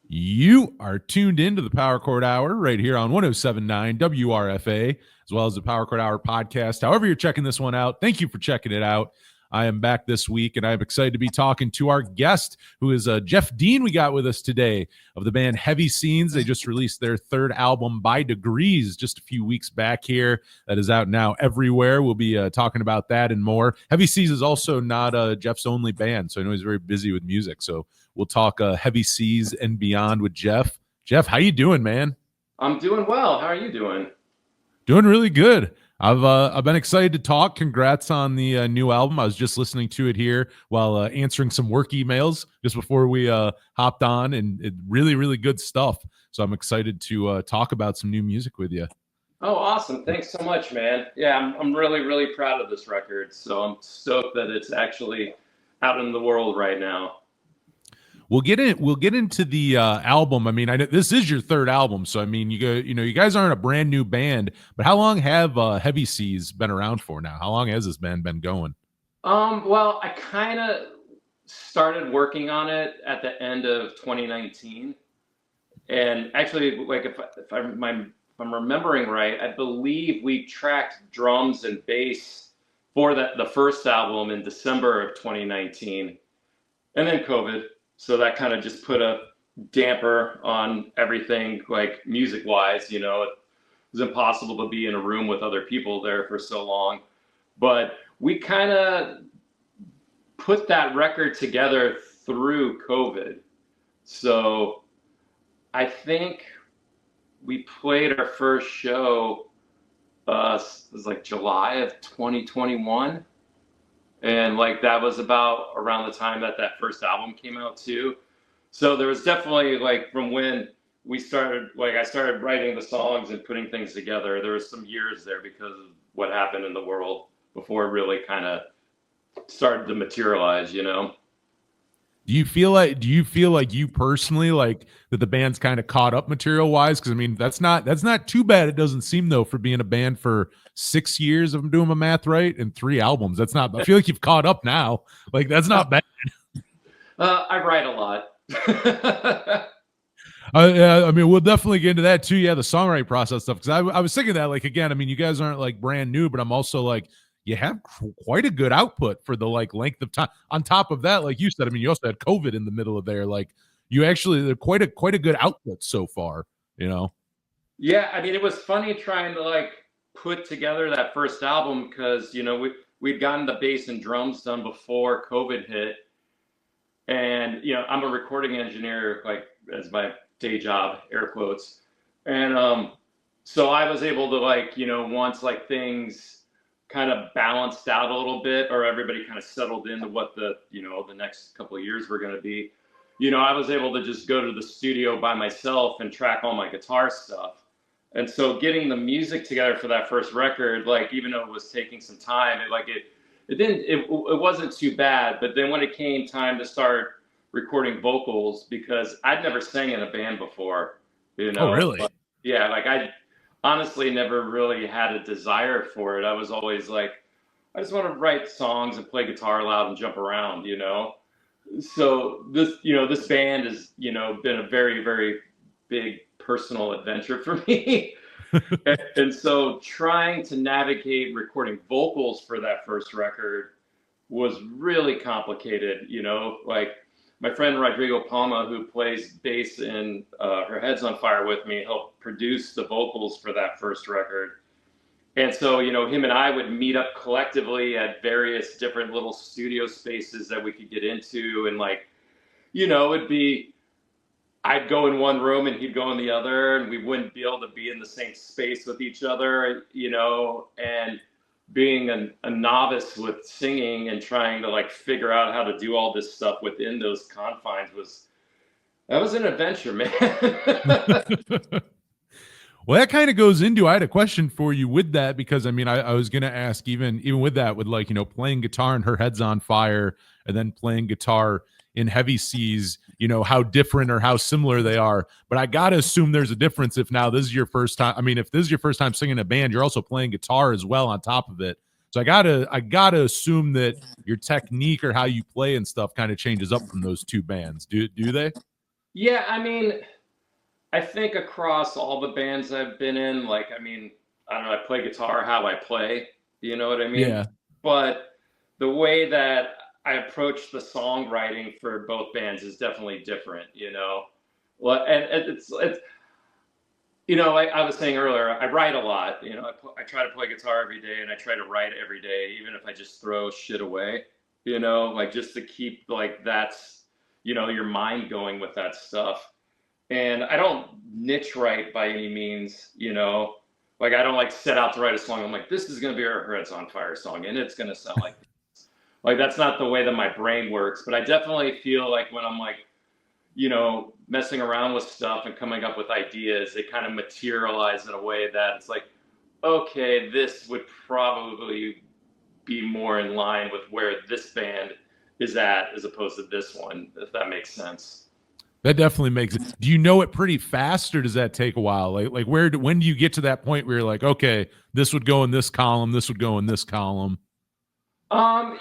You are tuned into the Power Chord Hour right here on 1079 WRFA, as well as the Power Chord Hour podcast. However, you're checking this one out, thank you for checking it out. I am back this week, and I'm excited to be talking to our guest, who is Jeff Dean. We got with us today of the band Heavy Scenes. They just released their third album, By Degrees, just a few weeks back here. That is out now everywhere. We'll be talking about that and more. Heavy Scenes is also not Jeff's only band, so I know he's very busy with music. So we'll talk Heavy Seas and beyond with Jeff. Jeff, how you doing, man? I'm doing well. How are you doing? Doing really good. I've been excited to talk. Congrats on the new album. I was just listening to it here while answering some work emails just before we hopped on, and really good stuff. So I'm excited to talk about some new music with you. Oh, awesome. Thanks so much, man. Yeah, I'm really proud of this record. So I'm stoked that it's actually out in the world right now. We'll get into the album. I mean, I know this is your third album, so I mean, you guys aren't a brand new band, but how long have Heavy Seas been around for now? How long has this band been going? Well, I kind of started working on it at the end of 2019, and actually, like if I'm remembering right, I believe we tracked drums and bass for the first album in December of 2019, and then COVID. So that kind of just put a damper on everything, like music wise. It was impossible to be in a room with other people there for so long. But we kind of put that record together through COVID. So I think we played our first show, it was like July of 2021. And like that was about around the time that first album came out too. So there was definitely like from when we started, like I started writing the songs and putting things together, there was some years there because of what happened in the world before it really kind of started to materialize. Do you feel like you personally like that the band's kind of caught up material wise? Because I mean, that's not too bad. It doesn't seem though for being a band for 6 years, if I'm doing my math right, and 3 albums. That's not. I feel like you've caught up now. Like that's not bad. I write a lot. I mean, we'll definitely get into that too. Yeah, the songwriting process stuff. Because I was thinking that, like, again, I mean, you guys aren't like brand new, but I'm also like, you have quite a good output for the like length of time. On top of that, like you said, I mean, you also had COVID in the middle of there. Like, you actually they're quite a good output so far. Yeah, I mean, it was funny trying to like put together that first album because we'd gotten the bass and drums done before COVID hit, and I'm a recording engineer, like as my day job, air quotes, and so I was able to like once like things kind of balanced out a little bit, or everybody kind of settled into what the next couple of years were going to be. I was able to just go to the studio by myself and track all my guitar stuff. And so getting the music together for that first record, like even though it was taking some time, it wasn't too bad. But then when it came time to start recording vocals, because I'd never sang in a band before, Oh, really? but yeah, like I honestly never really had a desire for it. I was always like, I just want to write songs and play guitar loud and jump around. So this band has, been a very big personal adventure for me. and so trying to navigate recording vocals for that first record was really complicated. Like my friend Rodrigo Palma, who plays bass in Her Head's on Fire with me, helped produce the vocals for that first record. And so, him and I would meet up collectively at various different little studio spaces that we could get into. And like, it'd be, I'd go in one room and he'd go in the other, and we wouldn't be able to be in the same space with each other, and being a novice with singing and trying to like figure out how to do all this stuff within those confines was an adventure, man. Well, that kind of goes into, I had a question for you with that, because I mean, I was going to ask even with that, with like, playing guitar in Her Head's on Fire and then playing guitar in Heavy Seas, how different or how similar they are. But I got to assume there's a difference if now this is your first time. I mean, if this is your first time singing in a band, you're also playing guitar as well on top of it. So I gotta assume that your technique or how you play and stuff kind of changes up from those two bands. Do they? Yeah, I mean, I think across all the bands I've been in, like, I mean, I don't know, I play guitar how I play, you know what I mean? Yeah. But the way that I approach the songwriting for both bands is definitely different, you know? Well, and it's you know, like I was saying earlier, I write a lot. You know, I try to play guitar every day, and I try to write every day, even if I just throw shit away. You know, like just to keep like that's your mind going with that stuff. And I don't niche write by any means. You know, like I don't like set out to write a song. I'm like, this is gonna be our Heads on Fire song, and it's gonna sound like that's not the way that my brain works. But I definitely feel like when I'm like messing around with stuff and coming up with ideas, they kind of materialize in a way that it's like, okay, this would probably be more in line with where this band is at as opposed to this one, if that makes sense. That definitely makes it. Do you know it pretty fast, or does that take a while? Like when do you get to that point where you're like, okay, this would go in this column, this would go in this column?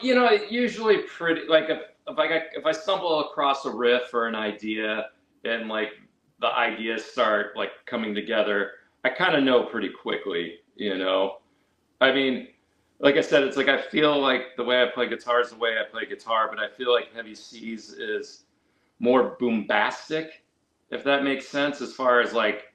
Usually pretty like if I stumble across a riff or an idea and like the ideas start like coming together, I kind of know pretty quickly, you know. I mean, like I said, it's like I feel like the way I play guitar is the way I play guitar, but I feel like Heavy Seas is more boombastic, if that makes sense, as far as like,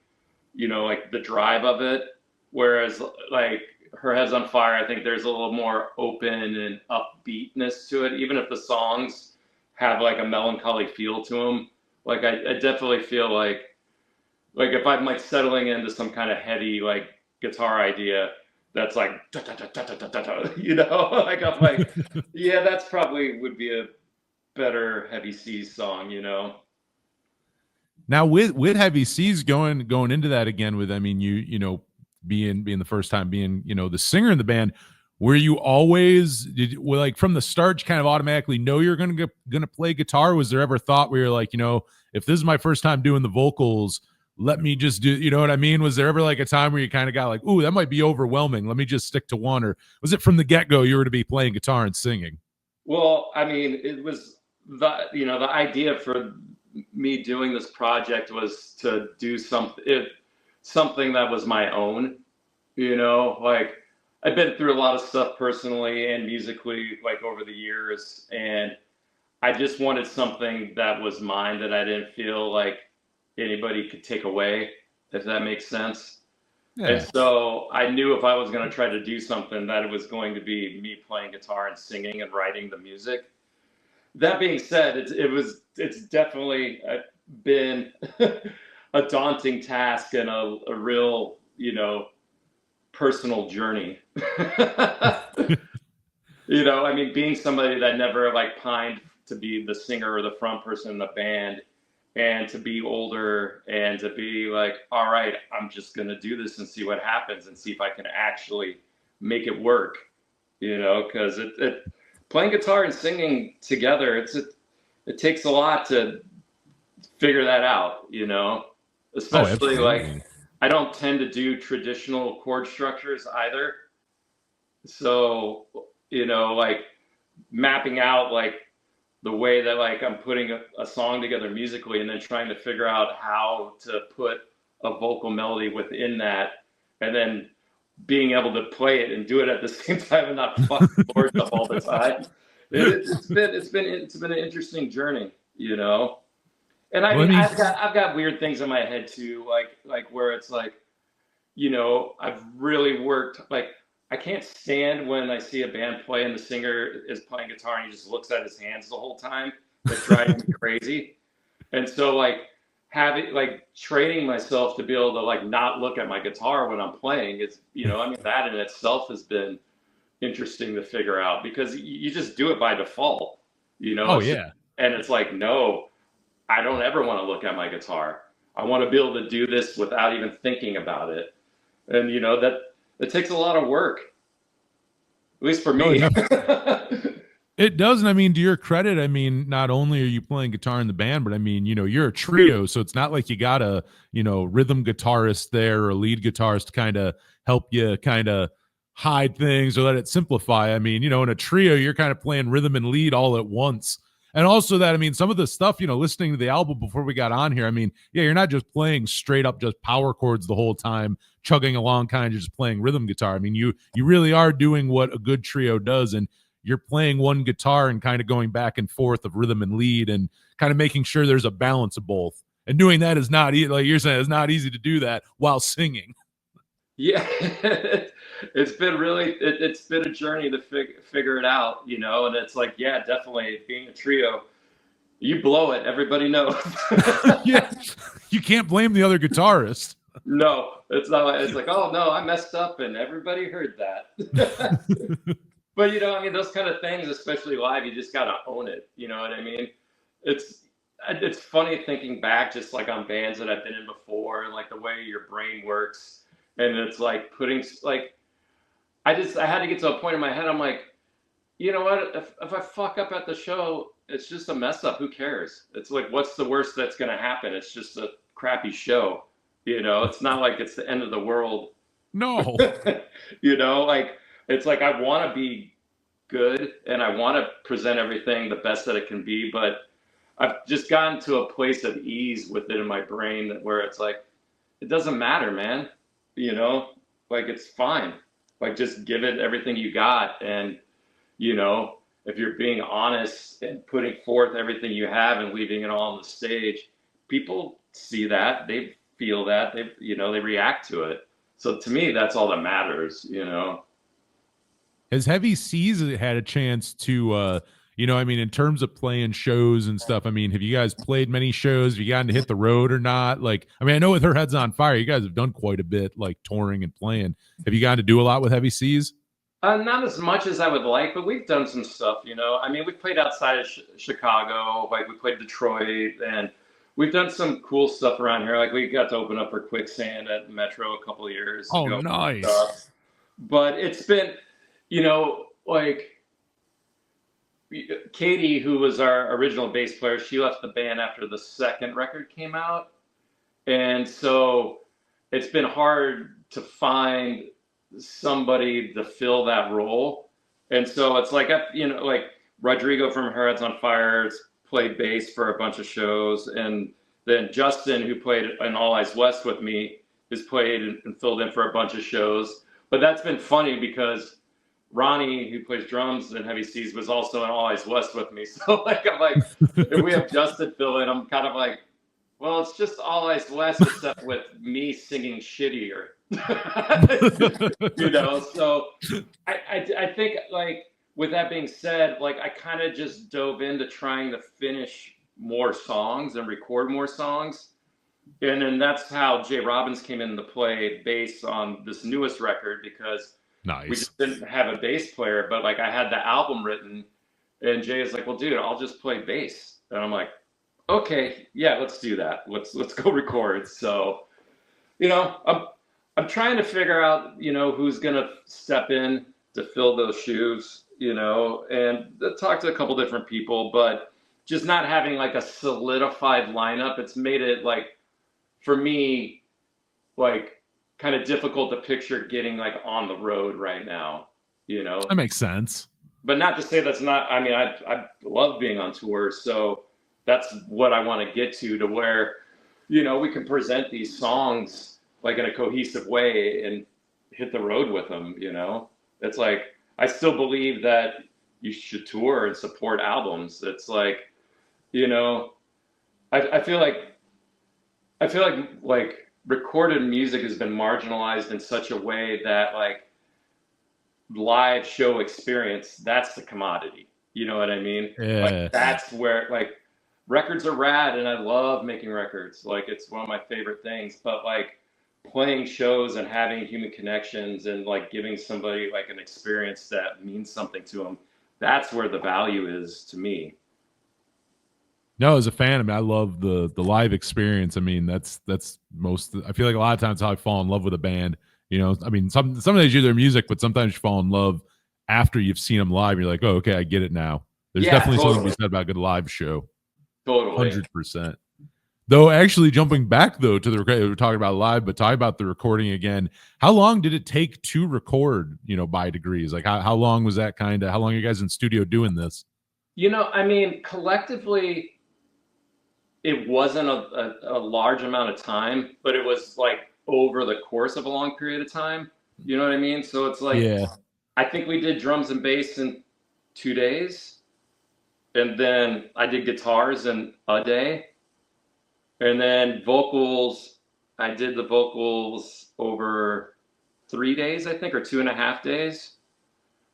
like the drive of it. Whereas like Her Head's on Fire, I think there's a little more open and upbeatness to it, even if the songs have like a melancholy feel to them. Like I definitely feel like if I'm like settling into some kind of heady like guitar idea that's like da, da, da, da, da, da, da, like I'm like, yeah, that's probably would be a better Heavy Seas song, Now with Heavy Seas going into that again with, I mean, being the first time being, the singer in the band, were you always like from the start kind of automatically know you're gonna play guitar? Was there ever thought where you're like, if this is my first time doing the vocals, let me just do, you know what I mean? Was there ever like a time where you kind of got like, ooh, that might be overwhelming, let me just stick to one? Or was it from the get-go you were to be playing guitar and singing? Well, I mean, it was the idea for me doing this project was to do something that was my own, like I've been through a lot of stuff personally and musically like over the years, and I just wanted something that was mine that I didn't feel like anybody could take away, if that makes sense. And Yeah. so I knew if I was going to try to do something that it was going to be me playing guitar and singing and writing the music. That being said, it's definitely been a daunting task and a real, personal journey. I mean, being somebody that never like pined to be the singer or the front person in the band, and to be older and to be like, all right, I'm just gonna do this and see what happens and see if I can actually make it work, because it playing guitar and singing together, it takes a lot to figure that out, Oh, especially absolutely. like I don't tend to do traditional chord structures either. So, like mapping out like the way that like I'm putting a song together musically and then trying to figure out how to put a vocal melody within that, and then being able to play it and do it at the same time and not fuck the chords up all the time. It's been an interesting journey, And I Well, I mean, mean, I've got weird things in my head too, like where it's like, I've really worked like I can't stand when I see a band play and the singer is playing guitar and he just looks at his hands the whole time. It drives me crazy. And so like having like training myself to be able to like not look at my guitar when I'm playing is, I mean that in itself has been interesting to figure out because you just do it by default, oh it's just, yeah. and it's like, no, I don't ever want to look at my guitar. I want to be able to do this without even thinking about it. And that it takes a lot of work, at least for No, me. it doesn't. I mean, to your credit, I mean, not only are you playing guitar in the band, but I mean, you're a trio, so it's not like you got a, rhythm guitarist there or a lead guitarist to kind of help you kind of hide things or let it simplify. I mean, in a trio, you're kind of playing rhythm and lead all at once. And also that, I mean, some of the stuff, listening to the album before we got on here, I mean, yeah, you're not just playing straight up just power chords the whole time, chugging along, kind of just playing rhythm guitar. I mean, you really are doing what a good trio does, and you're playing one guitar and kind of going back and forth of rhythm and lead and kind of making sure there's a balance of both. And doing that is not like you're saying, it's not easy to do that while singing. Yeah, it's been it's been a journey to figure it out, and it's like, yeah, definitely being a trio, you blow it, everybody knows. Yeah, you can't blame the other guitarist. No, it's not. It's like, oh no, I messed up and everybody heard that. But I mean, those kind of things, especially live, you just gotta own it. You know what I mean? It's funny thinking back, just like on bands that I've been in before, and like the way your brain works, and it's like I had to get to a point in my head. I'm like, you know what? If I fuck up at the show, it's just a mess up. Who cares? It's like, what's the worst that's gonna happen? It's just a crappy show. It's not like it's the end of the world. No. Like, it's like I want to be good and I want to present everything the best that it can be, but I've just gotten to a place of ease with it in my brain where it's like, it doesn't matter, man. Like, it's fine. Like, just give it everything you got. And, if you're being honest and putting forth everything you have and leaving it all on the stage, people see that, they feel that, they react to it. So to me, that's all that matters, Has Heavy Seas had a chance to, I mean, in terms of playing shows and stuff, I mean, have you guys played many shows? Have you gotten to hit the road or not? Like, I mean, I know with Her Head's on Fire, you guys have done quite a bit, like touring and playing. Have you gotten to do a lot with Heavy Seas? Not as much as I would like, but we've done some stuff, I mean, we've played outside of Chicago, like we played Detroit, and we've done some cool stuff around here. Like, we got to open up for Quicksand at Metro a couple of years ago. Oh, nice. But it's been, like, Katie, who was our original bass player, she left the band after the second record came out. And so it's been hard to find somebody to fill that role. And so it's like, like Rodrigo from Her Head's on Fire played bass for a bunch of shows. And then Justin, who played in All Eyes West with me, has played and filled in for a bunch of shows. But that's been funny because Ronnie, who plays drums in Heavy Seas, was also in All Eyes West with me. So I'm like, if we have Justin fill in, I'm kind of like, well, it's just All Eyes West, except with me singing shittier. So I think, like, with that being said, like, I kind of just dove into trying to finish more songs and record more songs. And then that's how Jay Robbins came into play bass on this newest record, because nice. We just didn't have a bass player, but like I had the album written, and Jay is like, well, dude, I'll just play bass. And I'm like, okay, yeah, let's do that. Let's go record. So, I'm trying to figure out, who's going to step in to fill those shoes, and talk to a couple different people, but just not having like a solidified lineup. It's made it, like, for me, like, kind of difficult to picture getting like on the road right now, That makes sense. But not to say that's not, I mean, I love being on tour. So that's what I want to get to where, we can present these songs like in a cohesive way and hit the road with them, It's like, I still believe that you should tour and support albums. It's like, I feel like recorded music has been marginalized in such a way that, like, live show experience, that's the commodity. You know what I mean? Yeah. Like, that's where, like, records are rad, and I love making records. Like, it's one of my favorite things. But, like, playing shows and having human connections and, like, giving somebody, like, an experience that means something to them, that's where the value is to me. No, as a fan, I mean, I love the live experience. I mean, that's most. I feel like a lot of times how I fall in love with a band. I mean, sometimes you do their music, but sometimes you fall in love after you've seen them live. You're like, oh, okay, I get it now. There's definitely something to be said about a good live show. Totally, 100%. Though, actually, jumping back though to the we're talking about live, but talking about the recording again. How long did it take to record? By Degrees, like how long was that kind of? How long are you guys in studio doing this? I mean, collectively, it wasn't a large amount of time, but it was like over the course of a long period of time. You know what I mean? So it's like, Yeah. I think we did drums and bass in 2 days. And then I did guitars in a day. And then vocals, I did the vocals over 3 days, I think, or 2.5 days.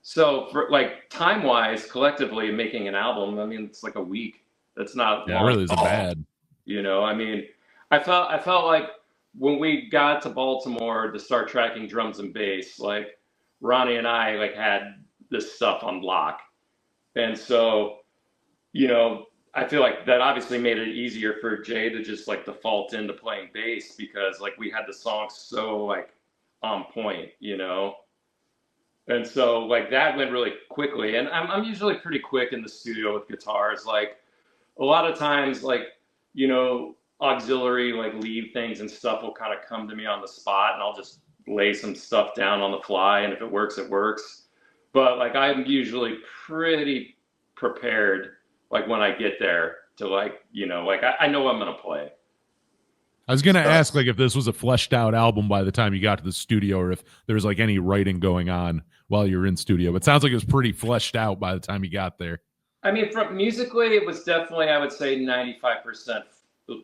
So for like time wise, collectively making an album, I mean, it's like a week. That's not Yeah, it long really at isn't all. bad. I mean, I felt like when we got to Baltimore to start tracking drums and bass, like Ronnie and I like had this stuff on lock. And so, you know, I feel like that obviously made it easier for Jay to just like default into playing bass because like we had the songs so like on point. And so like that went really quickly. And I'm usually pretty quick in the studio with guitars. Like a lot of times auxiliary like lead things and stuff will kind of come to me on the spot and I'll just lay some stuff down on the fly, and if it works, it works. But like I'm usually pretty prepared like when I get there to like I know I'm gonna play. I was gonna So ask like if this was a fleshed out album by the time you got to the studio, or if there was like any writing going on while you were in studio. But it sounds like it was pretty fleshed out by the time you got there. I mean, from musically, it was definitely, I would say, 95%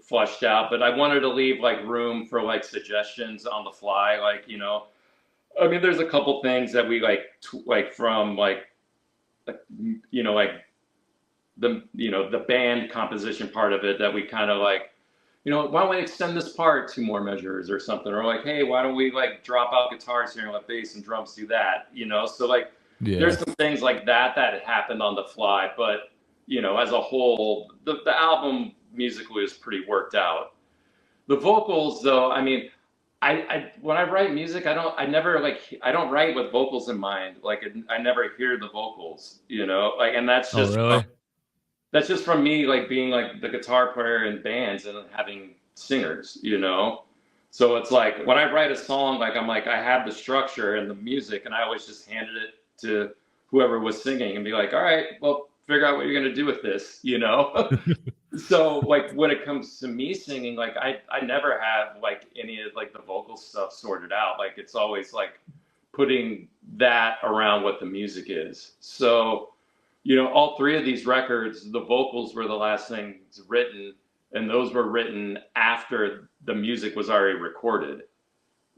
flushed out. But I wanted to leave like room for like suggestions on the fly. I mean, there's a couple things that we like from like the band composition part of it that we kind of like, why don't we extend this part 2 more measures or something, or like, hey, why don't we like drop out guitars here and let bass and drums do that. So like Yeah. there's some things like that that happened on the fly, but as a whole, the album musically is pretty worked out. The vocals, though, I mean, I when I write music, I don't write with vocals in mind. Like I never hear the vocals, like, and Oh, really? that's just from me like being like the guitar player in bands and having singers. So it's like when I write a song, like I'm like I have the structure and the music, and I always just handed it to whoever was singing and be like, all right, well, figure out what you're gonna do with this. So like when it comes to me singing, like I never have like any of like the vocal stuff sorted out. Like it's always like putting that around what the music is. So all three of these records, the vocals were the last things written, and those were written after the music was already recorded.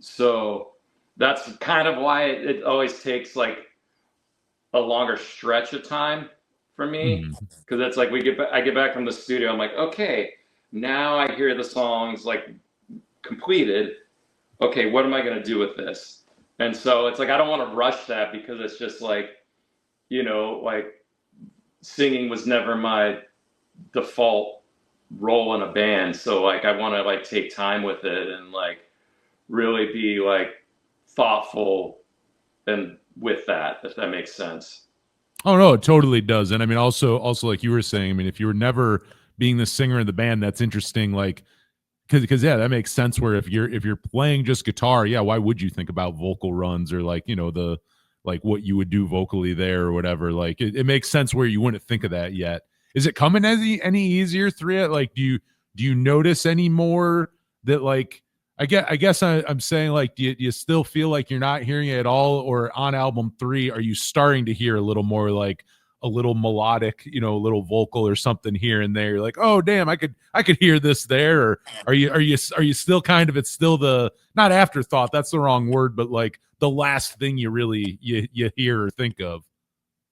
So that's kind of why it always takes like a longer stretch of time for me, Mhm. because it's like I get back from the studio, I'm like, okay, now I hear the songs like completed. Okay, what am I going to do with this? And so it's like I don't want to rush that because it's just like singing was never my default role in a band. So like I want to like take time with it and like really be like thoughtful and with that, if that makes sense. Oh no, it totally does. And I mean, also like you were saying, I mean, if you were never being the singer in the band, that's interesting. Like, because yeah, that makes sense. Where if you're playing just guitar, yeah, why would you think about vocal runs or like the like what you would do vocally there or whatever? Like, it makes sense where you wouldn't think of that yet. Is it coming any easier through it? Like, do you notice any more that like I'm saying like do you still feel like you're not hearing it at all, or on album 3 are you starting to hear a little more like a little melodic, a little vocal or something here and there? You're like, oh damn, I could hear this there. Or are you still kind of, it's still the, not afterthought, that's the wrong word, but like the last thing you really you hear or think of?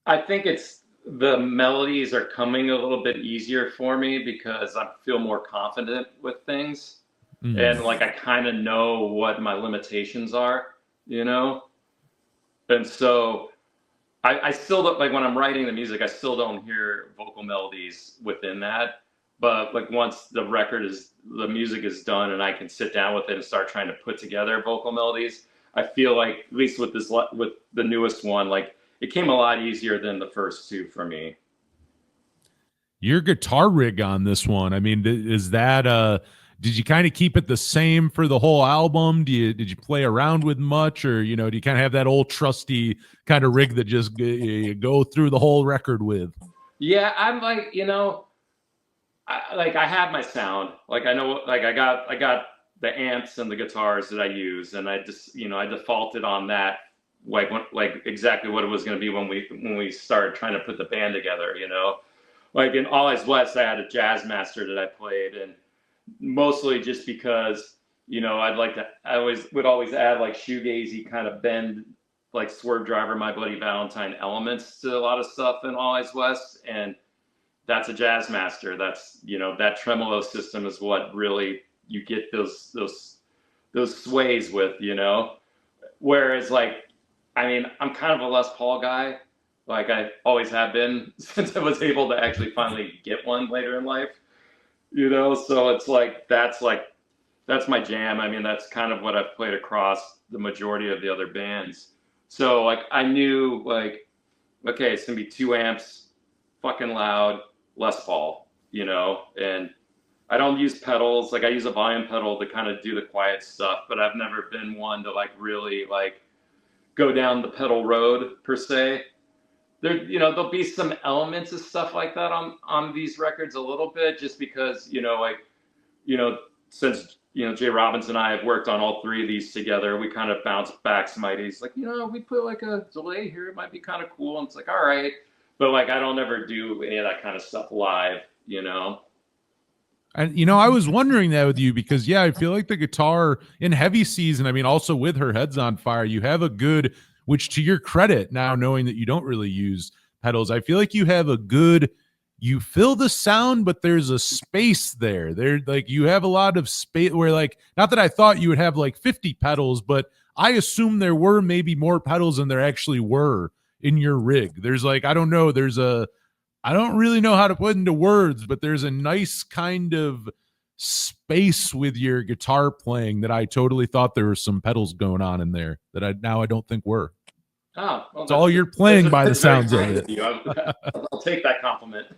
I think it's the melodies are coming a little bit easier for me because I feel more confident with things. And Mm. like I kind of know what my limitations are, you know? And so I still don't, like when I'm writing the music, I still don't hear vocal melodies within that. But like once the music is done and I can sit down with it and start trying to put together vocal melodies, I feel like at least with with the newest one, like it came a lot easier than the first two for me. Your guitar rig on this one, I mean, is that did you kind of keep it the same for the whole album? Did you play around with much, or do you kind of have that old trusty kind of rig that just you go through the whole record with? Yeah, I'm like, I have my sound. Like I know, like I got the amps and the guitars that I use, and I just, I defaulted on that, like exactly what it was going to be when we started trying to put the band together. Like in All Eyes West, I had a jazz master that I played, and mostly just because, I would always add like shoegazy kind of bend, like Swerve Driver, My Bloody Valentine elements to a lot of stuff in All Eyes West, and that's a jazz master. That's, that tremolo system is what really you get those sways with. Whereas like, I mean, I'm kind of a Les Paul guy. Like I always have been since I was able to actually finally get one later in life. So it's that's my jam. I mean, that's kind of what I've played across the majority of the other bands. So like I knew like, okay, it's gonna be 2 amps, fucking loud, Les Paul, and I don't use pedals. Like I use a volume pedal to kind of do the quiet stuff, but I've never been one to like really like go down the pedal road per se. There'll be some elements of stuff like that on these records a little bit, just because like since Jay Robbins and I have worked on all three of these together, we kind of bounce back some ideas. Like we put like a delay here, it might be kind of cool, and it's like all right, but like I don't ever do any of that kind of stuff live. And I was wondering that with you because yeah, I feel like the guitar in Heavy Season, I mean, also with Her Head's on Fire, you have a good, which to your credit, now knowing that you don't really use pedals, I feel like you have a good, you fill the sound, but there's a space there. There, like you have a lot of space where, like, not that I thought you would have like 50 pedals, but I assume there were maybe more pedals than there actually were in your rig. There's like, I don't know, I don't really know how to put into words, but there's a nice kind of space with your guitar playing that I totally thought there were some pedals going on in there that I don't think were. Oh, well, It's all you're playing by the sounds of it. I'll take that compliment.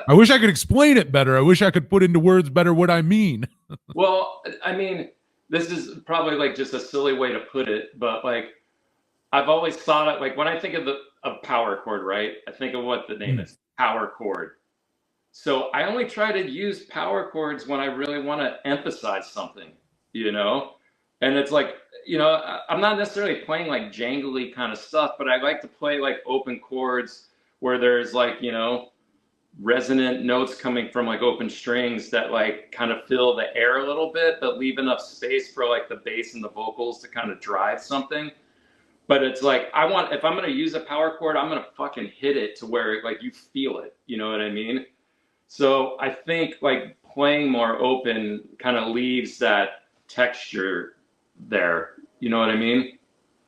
I wish I could explain it better. I wish I could put into words better what I mean. Well, I mean, this is probably like just a silly way to put it, but like I've always thought it like when I think of Power Chord, right? I think of what the name is, Power Chord. So I only try to use power chords when I really want to emphasize something, you know? And it's like, I'm not necessarily playing like jangly kind of stuff, but I like to play like open chords where there's like, resonant notes coming from like open strings that like kind of fill the air a little bit, but leave enough space for like the bass and the vocals to kind of drive something. But it's like, if I'm going to use a power chord, I'm going to fucking hit it to where like you feel it. You know what I mean? So I think like playing more open kind of leaves that texture there. You know what I mean?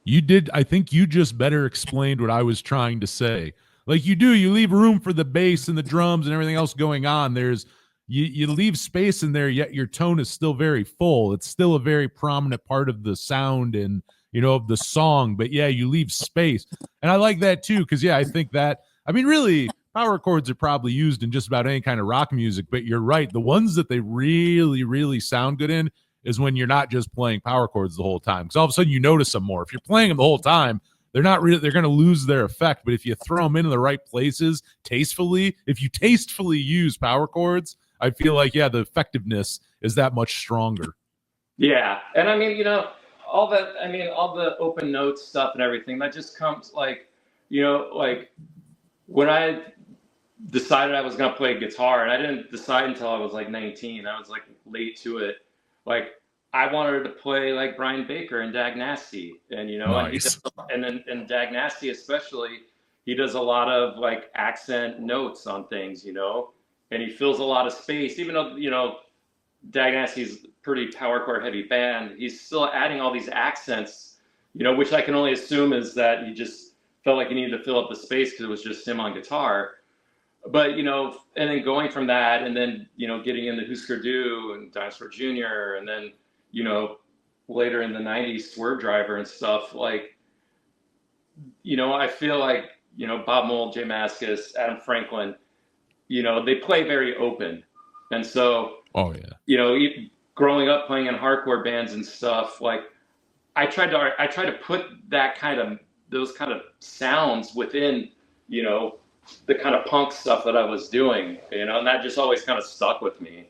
You did. I think you just better explained what I was trying to say. Like you leave room for the bass and the drums and everything else going on. You leave space in there, yet your tone is still very full. It's still a very prominent part of the sound and of the song. But yeah, you leave space, and I like that too because yeah, I think that. I mean, really, power chords are probably used in just about any kind of rock music. But you're right, the ones that they really, really sound good in is when you're not just playing power chords the whole time. Because all of a sudden you notice them more. If you're playing them the whole time, they're going to lose their effect. But if you throw them into the right places tastefully, if you tastefully use power chords, I feel like, yeah, the effectiveness is that much stronger. Yeah. And I mean, all the open notes stuff and everything, that just comes like, like when I decided I was going to play guitar, and I didn't decide until I was like 19, I was like late to it. Like I wanted to play like Brian Baker and Dag Nasty, and Nice. and Dag Nasty especially, he does a lot of like accent notes on things, and he fills a lot of space, even though Dag Nasty's pretty power chord heavy band. He's still adding all these accents, which I can only assume is that he just felt like he needed to fill up the space because it was just him on guitar. But and then going from that, and then getting into Husker Du and Dinosaur Jr., and then later in the '90s Swerve Driver and stuff, like I feel like Bob Mould, Jay Mascis, Adam Franklin, they play very open, and so growing up playing in hardcore bands and stuff, like I tried to put those kind of sounds within the kind of punk stuff that I was doing, and that just always kind of stuck with me.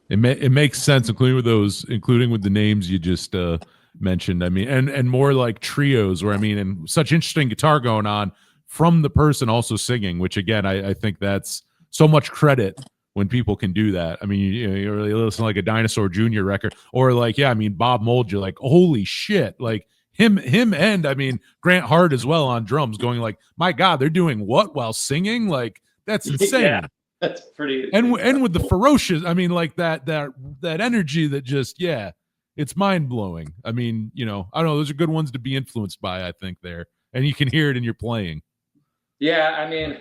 It makes sense, including with the names you just mentioned. I mean, and more like trios, where I mean, and such interesting guitar going on from the person also singing, which again, I think that's so much credit when people can do that. I mean, you really listen to like a Dinosaur Jr. record, or like, yeah, I mean, Bob Mould, you're like, holy shit, like him, and I mean, Grant Hart as well on drums, going like, my God, they're doing what while singing? Like, that's insane. Yeah, that's pretty. And with the ferocious, I mean, like that energy that just, yeah, it's mind blowing. I mean, I don't know, those are good ones to be influenced by, I think, there, and you can hear it in your playing. Yeah, I mean,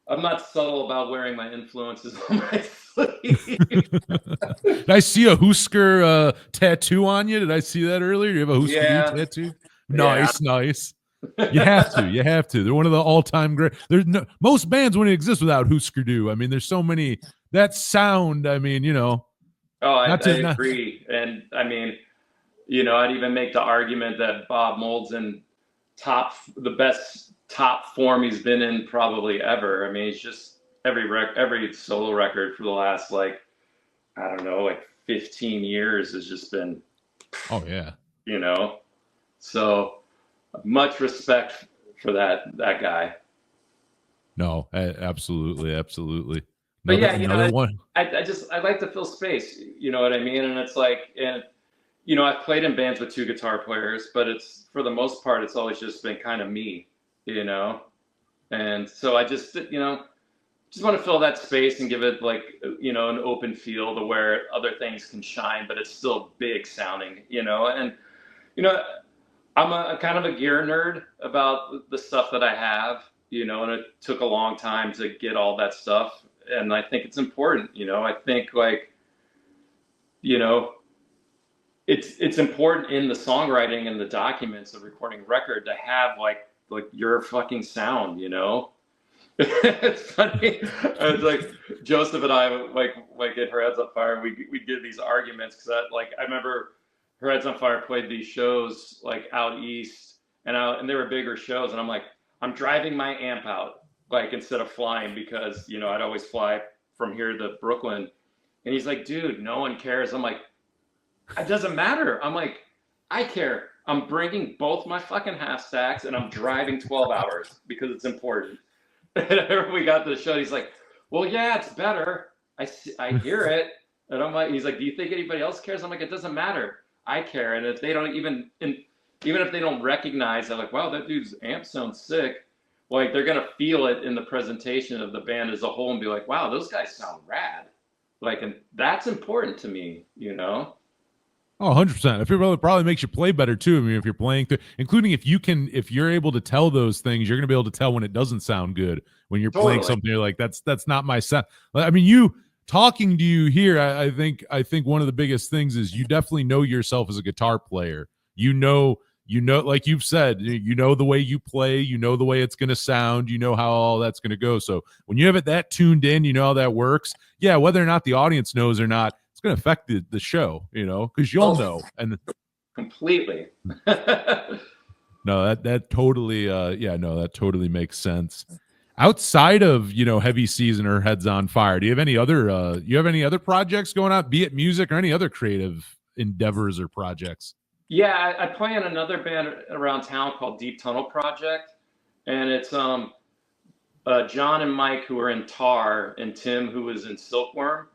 I'm not subtle about wearing my influences on my sleeve. Did I see a Husker tattoo on you? Did I see that earlier? You have a Husker Du tattoo? Nice, nice. You have to. They're one of the all-time great. There's most bands wouldn't exist without Husker Du. I mean, there's so many. That sound, I mean, Oh, I agree. And I mean, I'd even make the argument that Bob Mould's in the best top form he's been in probably ever. I mean, he's just every solo record for the last, like, I don't know, like 15 years has just been, oh yeah, so much respect for that guy. No, absolutely. But another one. I like to fill space, you know what I mean? And it's like, and I've played in bands with two guitar players, but it's, for the most part, it's always just been kind of me, and so I just want to fill that space and give it, like, an open field to where other things can shine, but it's still big sounding, and I'm a kind of a gear nerd about the stuff that I have, and it took a long time to get all that stuff. And I think it's important, I think, like, it's important in the songwriting and the documents of recording a record to have like your fucking sound, It's funny. It's like Joseph and I, like at Her Heads on Fire, we did these arguments because I remember Her Heads on Fire played these shows like out east, and they were bigger shows, and I'm like, I'm driving my amp out, like, instead of flying, because I'd always fly from here to Brooklyn, and he's like, dude, no one cares. I'm like, it doesn't matter. I'm like, I care. I'm bringing both my fucking half stacks, and I'm driving 12 hours because it's important. And we got to the show, he's like, well, yeah, it's better. I hear it. And I'm like, he's like, do you think anybody else cares? I'm like, it doesn't matter. I care. And if they don't even if they don't recognize, they're like, wow, that dude's amp sounds sick. Like, they're going to feel it in the presentation of the band as a whole and be like, wow, those guys sound rad. Like, and that's important to me, Oh, 100%. It probably makes you play better too. I mean, if you're playing including if you're able to tell those things, you're going to be able to tell when it doesn't sound good. When you're playing something, you're like, that's not my sound. I mean, talking to you here, I think one of the biggest things is you definitely know yourself as a guitar player. Like you've said, the way you play, the way it's going to sound, how all that's going to go. So when you have it that tuned in, how that works. Yeah, whether or not the audience knows or not, it's going to affect the show, because you'll know. And completely. No, that totally, that totally makes sense. Outside of, Heavy Season or Heads on Fire, do you have any other projects going on, be it music or any other creative endeavors or projects? Yeah, I play in another band around town called Deep Tunnel Project, and it's John and Mike, who are in Tar, and Tim, who is in Silkworm,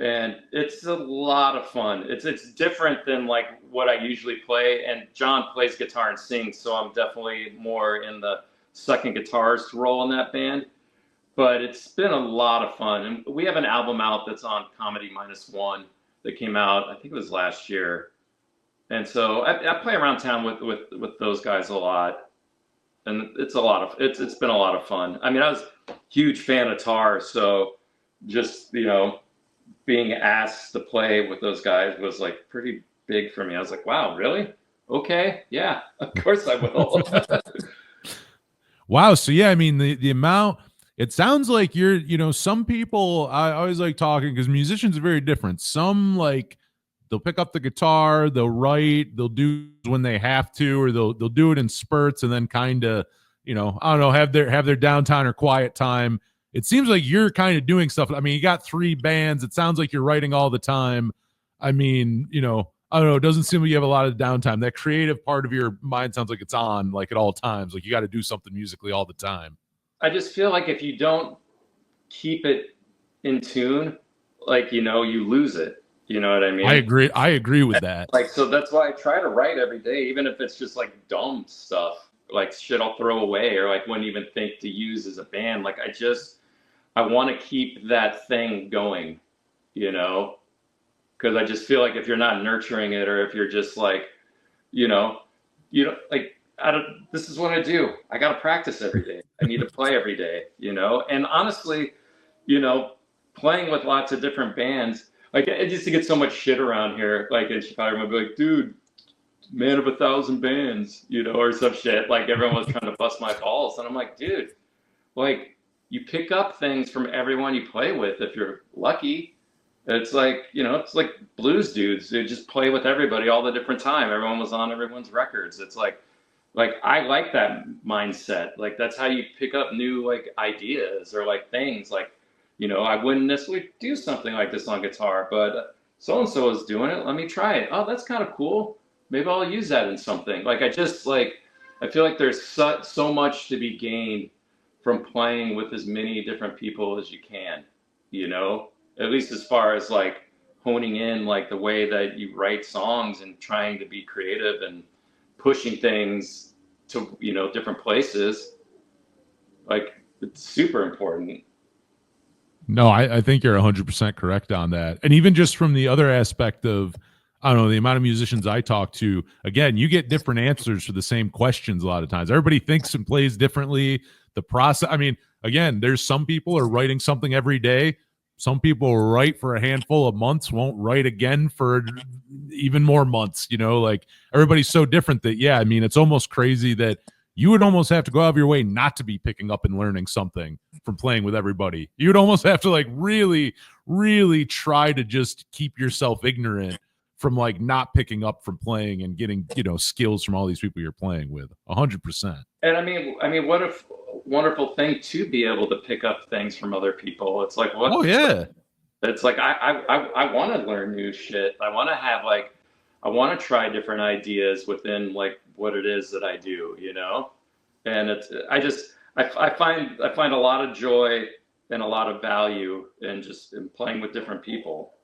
and it's a lot of fun. It's different than like what I usually play, and John plays guitar and sings, so I'm definitely more in the second guitarist role in that band. But it's been a lot of fun, and we have an album out that's on Comedy -1 that came out, I think it was last year. And so I play around town with those guys a lot, and it's been a lot of fun. I mean, I was a huge fan of Tar, so just being asked to play with those guys was like pretty big for me. I was like, wow, really? Okay, yeah, of course I will. Wow. So yeah, I mean the amount. It sounds like you're, some people, I always like talking because musicians are very different. Some like, they'll pick up the guitar, they'll write, they'll do when they have to, or they'll do it in spurts and then kind of I don't know, have their downtime or quiet time. It seems like you're kind of doing stuff. I mean, you got 3 bands. It sounds like you're writing all the time. I mean, I don't know. It doesn't seem like you have a lot of downtime. That creative part of your mind sounds like it's on like at all times. Like you got to do something musically all the time. I just feel like if you don't keep it in tune, like, you lose it. You know what I mean? I agree with that. Like, so that's why I try to write every day, even if it's just like dumb stuff, like shit I'll throw away or like wouldn't even think to use as a band. Like, I want to keep that thing going, because I just feel like if you're not nurturing it, or if you're just like, like, this is what I do. I got to practice every day. I need to play every day, and honestly, playing with lots of different bands, like it used to get so much shit around here, like in Chicago, I'd be like, dude, man of 1,000 bands, or some shit. Like everyone was trying to bust my balls. And I'm like, dude, like you pick up things from everyone you play with if you're lucky. It's like, it's like blues dudes who just play with everybody all the different time. Everyone was on everyone's records. It's like I like that mindset. Like that's how you pick up new like ideas or like things like, I wouldn't necessarily do something like this on guitar, but so-and-so is doing it. Let me try it. Oh, that's kind of cool. Maybe I'll use that in something. Like I feel like there's so much to be gained from playing with as many different people as you can, at least as far as like honing in like the way that you write songs and trying to be creative and pushing things to, different places. Like it's super important. No, I think you're 100% correct on that. And even just from the other aspect of, I don't know, the amount of musicians I talk to, again, you get different answers for the same questions a lot of times. Everybody thinks and plays differently. The process, I mean, again, there's some people are writing something every day. Some people write for a handful of months, won't write again for even more months, like everybody's so different that, yeah, I mean, it's almost crazy that you would almost have to go out of your way not to be picking up and learning something from playing with everybody. You would almost have to like really, really try to just keep yourself ignorant from like not picking up from playing and getting, skills from all these people you're playing with. 100%. And I mean, what a wonderful thing to be able to pick up things from other people. It's like, what? Oh yeah. It's like, I want to learn new shit. I want to have like, I want to try different ideas within like what it is that I do, and I find a lot of joy and a lot of value in playing with different people,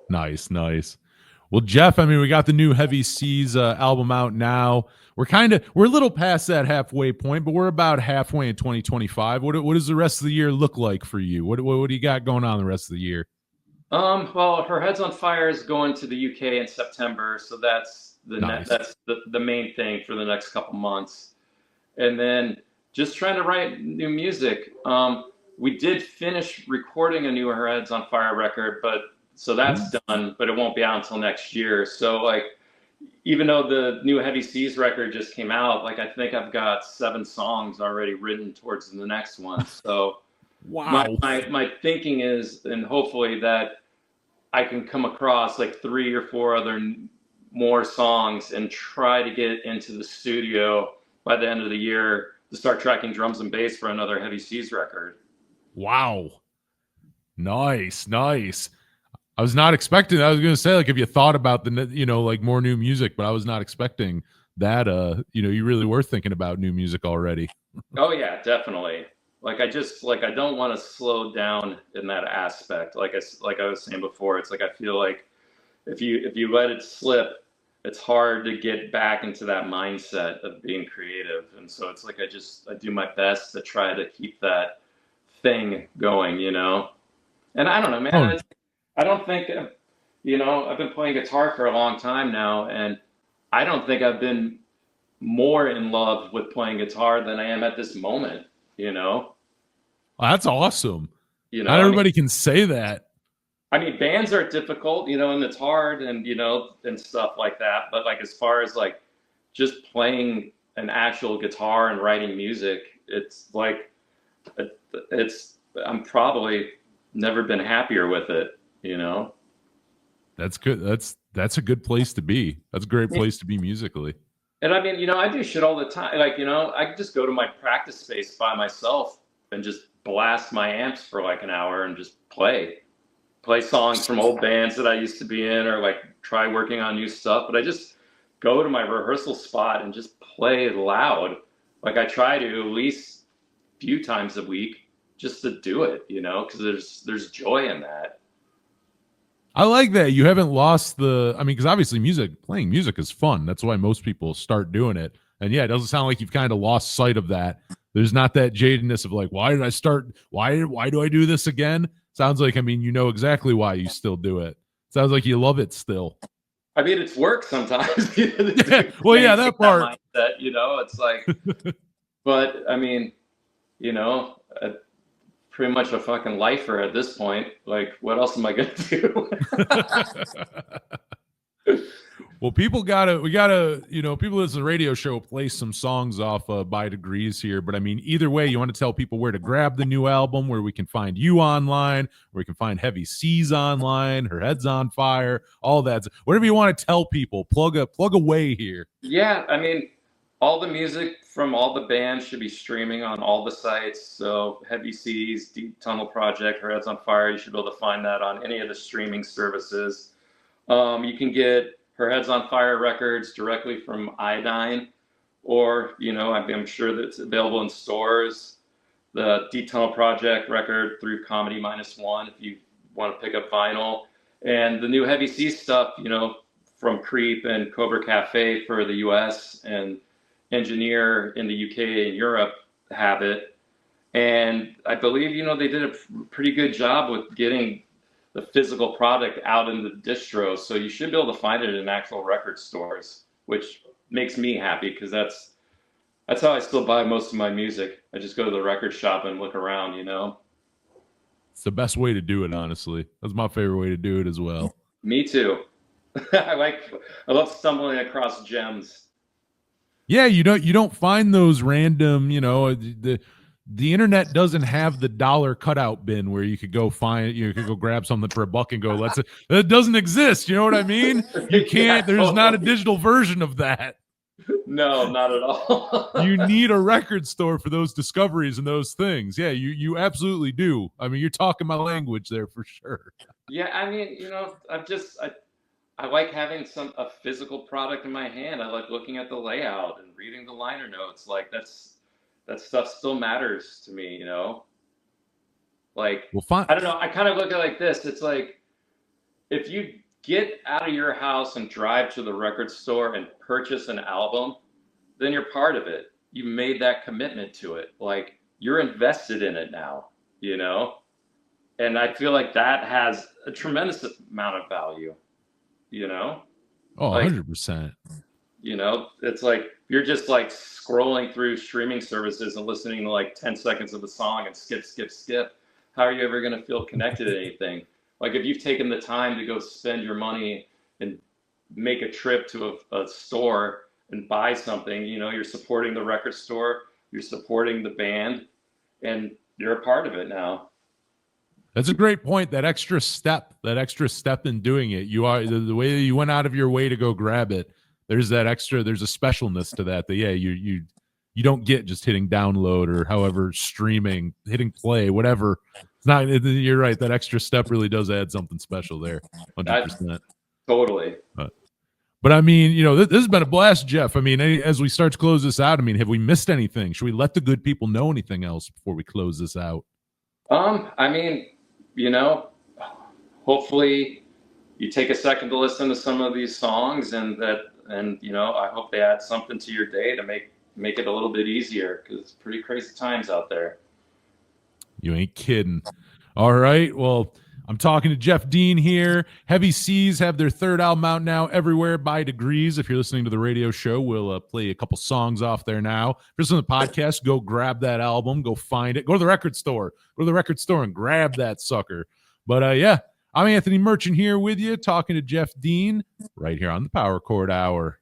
Nice. Well, Jeff, I mean, we got the new Heavy Seas album out now. We're a little past that halfway point, but we're about halfway in 2025. What does the rest of the year look like for you? What do you got going on the rest of the year? Well, Her Head's on Fire is going to the UK in September, so that's the main thing for the next couple months. And then just trying to write new music. We did finish recording a new Her Head's on Fire record, so that's done, but it won't be out until next year. So like, even though the new Heavy Seas record just came out, like I think I've got 7 songs already written towards the next one. So wow. My thinking is, and hopefully that I can come across like 3 or 4 other more songs and try to get into the studio by the end of the year to start tracking drums and bass for another Heavy Seas record. Wow. Nice. I was not expecting. I was going to say, like, if you thought about like more new music, but I was not expecting that. You really were thinking about new music already. Oh yeah, definitely. Like I don't want to slow down in that aspect. Like I was saying before, it's like I feel like if you let it slip, it's hard to get back into that mindset of being creative. And so it's like I do my best to try to keep that thing going, And I don't know, man. I don't think, I've been playing guitar for a long time now, and I don't think I've been more in love with playing guitar than I am at this moment, Well, that's awesome. Not everybody can say that. I mean, bands are difficult, and it's hard and, and stuff like that. But like, as far as like just playing an actual guitar and writing music, it's like, I'm probably never been happier with it. That's good. That's a good place to be. That's a great place to be musically. And I mean, I do shit all the time. Like, I could just go to my practice space by myself and just blast my amps for like an hour and just play songs from old bands that I used to be in, or like try working on new stuff. But I just go to my rehearsal spot and just play loud. Like I try to at least a few times a week just to do it, because there's joy in that. I like that you haven't lost because obviously playing music is fun. That's why most people start doing it. And yeah, it doesn't sound like you've kind of lost sight of that. There's not that jadedness of like, why did I start? Why do I do this again? Sounds like, you know exactly why you still do it. Sounds like you love it still. I mean, it's work sometimes. Well, yeah, that part. Mindset, it's like, but I mean, pretty much a fucking lifer at this point. Like, what else am I gonna do? Well, people listen to the radio show, play some songs off By Degrees here. But either way, you want to tell people where to grab the new album, where we can find you online, where we can find Heavy Seas online, Her Head's on Fire, all that. Whatever you want to tell people, plug away here. Yeah, all the music from all the bands should be streaming on all the sites. So Heavy Seas, Deep Tunnel Project, Her Head's on Fire, you should be able to find that on any of the streaming services. You can get Her Head's on Fire records directly from Iodine, or, I'm sure that it's available in stores. The Deep Tunnel Project record through Comedy -1 if you want to pick up vinyl. And the new Heavy Seas stuff, from Creep and Cobra Cafe for the US and Engineer in the UK and Europe have it. And I believe, they did a pretty good job with getting the physical product out in the distro. So you should be able to find it in actual record stores, which makes me happy because that's how I still buy most of my music. I just go to the record shop and look around, It's the best way to do it, honestly. That's my favorite way to do it as well. Me too. I love stumbling across gems. Yeah, you don't find those random, the internet doesn't have the dollar cutout bin where you could go grab something for $1 and go, it doesn't exist. You know what I mean? You can't, there's not a digital version of that. No, not at all. You need a record store for those discoveries and those things. Yeah, you absolutely do. You're talking my language there for sure. Yeah, I like having a physical product in my hand. I like looking at the layout and reading the liner notes. Like that stuff still matters to me, Like, well, fine. I don't know. I kind of look at it like this. It's like, if you get out of your house and drive to the record store and purchase an album, then you're part of it. You made that commitment to it. Like, you're invested in it now, And I feel like that has a tremendous amount of value, Oh, like, 100%. It's like you're just like scrolling through streaming services and listening to like 10 seconds of a song and skip. How are you ever going to feel connected to anything? Like, if you've taken the time to go spend your money and make a trip to a store and buy something, you're supporting the record store, you're supporting the band, and you're a part of it now. That's a great point. That extra step in doing it. You are the way that you went out of your way to go grab it. There's a specialness to that. Yeah, you don't get just hitting download or however streaming, hitting play, whatever. It's not. You're right. That extra step really does add something special there. 100%. Totally. But this has been a blast, Jeff. As we start to close this out, have we missed anything? Should we let the good people know anything else before we close this out? Hopefully you take a second to listen to some of these songs and I hope they add something to your day to make it a little bit easier, because it's pretty crazy times out there. You ain't kidding. All right. Well, I'm talking to Jeff Dean here. Heavy Seas have their third album out now, Everywhere by Degrees. If you're listening to the radio show, we'll play a couple songs off there now. If you're listening to the podcast, go grab that album, go find it. Go to the record store. Go to the record store and grab that sucker. But yeah, I'm Anthony Merchant here with you, talking to Jeff Dean right here on the Power Chord Hour.